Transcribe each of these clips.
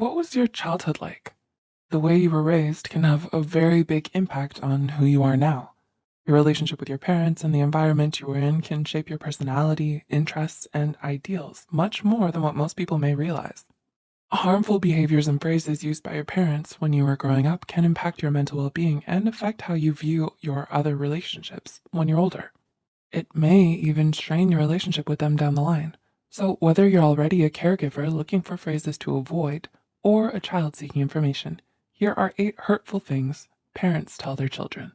What was your childhood like? The way you were raised can have a very big impact on who you are now. Your relationship with your parents and the environment you were in can shape your personality, interests, and ideals much more than what most people may realize. Harmful behaviors and phrases used by your parents when you were growing up can impact your mental well-being and affect how you view your other relationships when you're older. It may even strain your relationship with them down the line. So whether you're already a caregiver looking for phrases to avoid or a child seeking information, here are 8 hurtful things parents tell their children.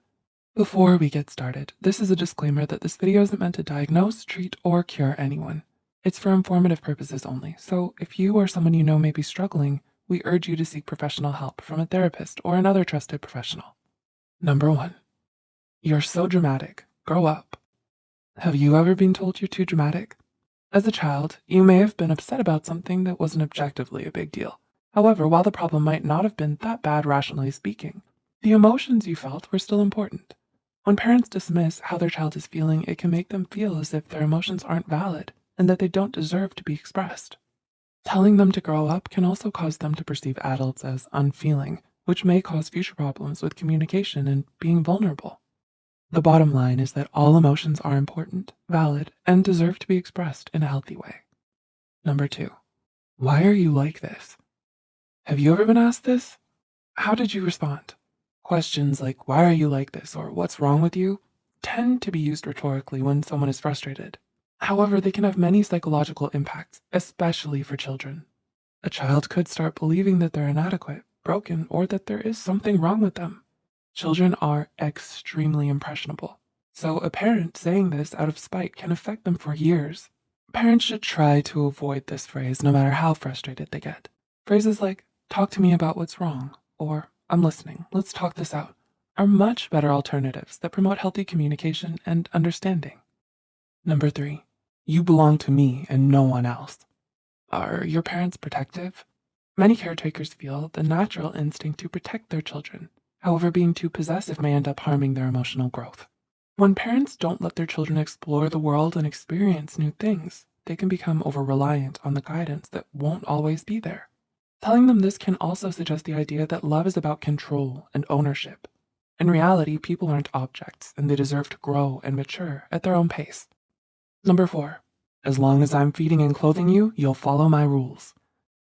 Before we get started, this is a disclaimer that this video isn't meant to diagnose, treat, or cure anyone. It's for informative purposes only, so if you or someone you know may be struggling, we urge you to seek professional help from a therapist or another trusted professional. Number 1. You're so dramatic. Grow up. Have you ever been told you're too dramatic? As a child, you may have been upset about something that wasn't objectively a big deal. However, while the problem might not have been that bad rationally speaking, the emotions you felt were still important. When parents dismiss how their child is feeling, it can make them feel as if their emotions aren't valid and that they don't deserve to be expressed. Telling them to grow up can also cause them to perceive adults as unfeeling, which may cause future problems with communication and being vulnerable. The bottom line is that all emotions are important, valid, and deserve to be expressed in a healthy way. Number 2. Why are you like this? Have you ever been asked this? How did you respond? Questions like, why are you like this, or what's wrong with you, tend to be used rhetorically when someone is frustrated. However, they can have many psychological impacts, especially for children. A child could start believing that they're inadequate, broken, or that there is something wrong with them. Children are extremely impressionable, so a parent saying this out of spite can affect them for years. Parents should try to avoid this phrase no matter how frustrated they get. Phrases like, talk to me about what's wrong, or I'm listening, let's talk this out, are much better alternatives that promote healthy communication and understanding. Number 3, you belong to me and no one else. Are your parents protective? Many caretakers feel the natural instinct to protect their children. However, being too possessive may end up harming their emotional growth. When parents don't let their children explore the world and experience new things, they can become over-reliant on the guidance that won't always be there. Telling them this can also suggest the idea that love is about control and ownership. In reality, people aren't objects, and they deserve to grow and mature at their own pace. Number 4, as long as I'm feeding and clothing you, you'll follow my rules.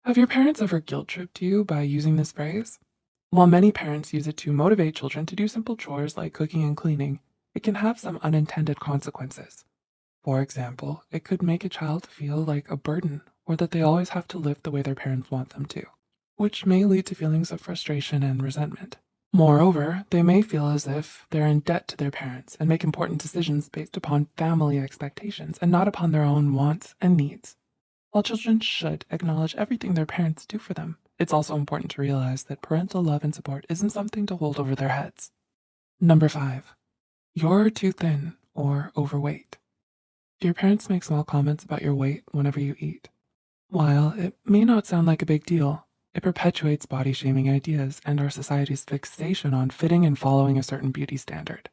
Have your parents ever guilt-tripped you by using this phrase? While many parents use it to motivate children to do simple chores like cooking and cleaning, it can have some unintended consequences. For example, it could make a child feel like a burden or that they always have to live the way their parents want them to, which may lead to feelings of frustration and resentment. Moreover, they may feel as if they're in debt to their parents and make important decisions based upon family expectations and not upon their own wants and needs. While children should acknowledge everything their parents do for them, it's also important to realize that parental love and support isn't something to hold over their heads. Number 5, you're too thin or overweight. Do your parents make small comments about your weight whenever you eat? While it may not sound like a big deal, it perpetuates body shaming ideas and our society's fixation on fitting and following a certain beauty standard.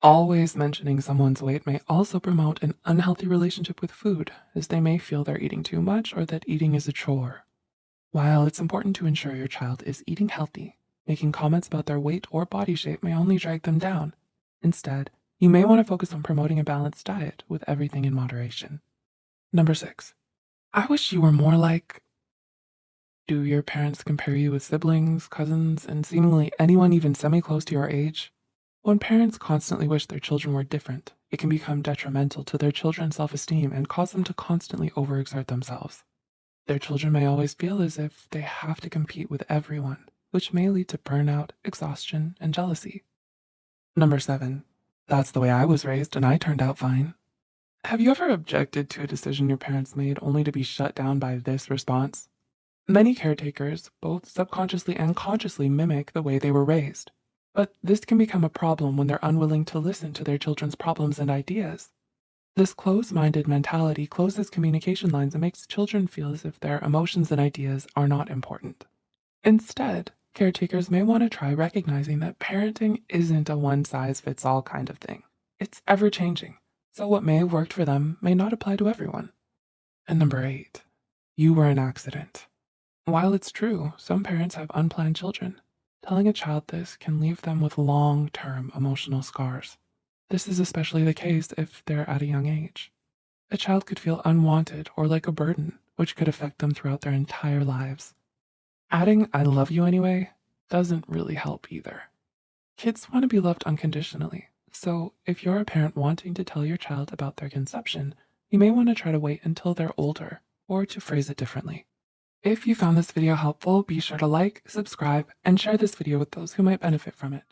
Always mentioning someone's weight may also promote an unhealthy relationship with food, as they may feel they're eating too much or that eating is a chore. While it's important to ensure your child is eating healthy, making comments about their weight or body shape may only drag them down. Instead, you may want to focus on promoting a balanced diet with everything in moderation. Number 6, I wish you were more like... Do your parents compare you with siblings, cousins, and seemingly anyone even semi-close to your age? When parents constantly wish their children were different, it can become detrimental to their children's self-esteem and cause them to constantly overexert themselves. Their children may always feel as if they have to compete with everyone, which may lead to burnout, exhaustion, and jealousy. Number 7, that's the way I was raised and I turned out fine. Have you ever objected to a decision your parents made only to be shut down by this response? Many caretakers both subconsciously and consciously mimic the way they were raised. But this can become a problem when they're unwilling to listen to their children's problems and ideas. This closed-minded mentality closes communication lines and makes children feel as if their emotions and ideas are not important. Instead, caretakers may want to try recognizing that parenting isn't a one-size-fits-all kind of thing. It's ever-changing, so what may have worked for them may not apply to everyone. And number 8, you were an accident. While it's true, some parents have unplanned children. Telling a child this can leave them with long-term emotional scars. This is especially the case if they're at a young age. A child could feel unwanted or like a burden, which could affect them throughout their entire lives. Adding "I love you anyway" doesn't really help either. Kids want to be loved unconditionally, so if you're a parent wanting to tell your child about their conception, you may want to try to wait until they're older, or to phrase it differently. If you found this video helpful, be sure to like, subscribe, and share this video with those who might benefit from it.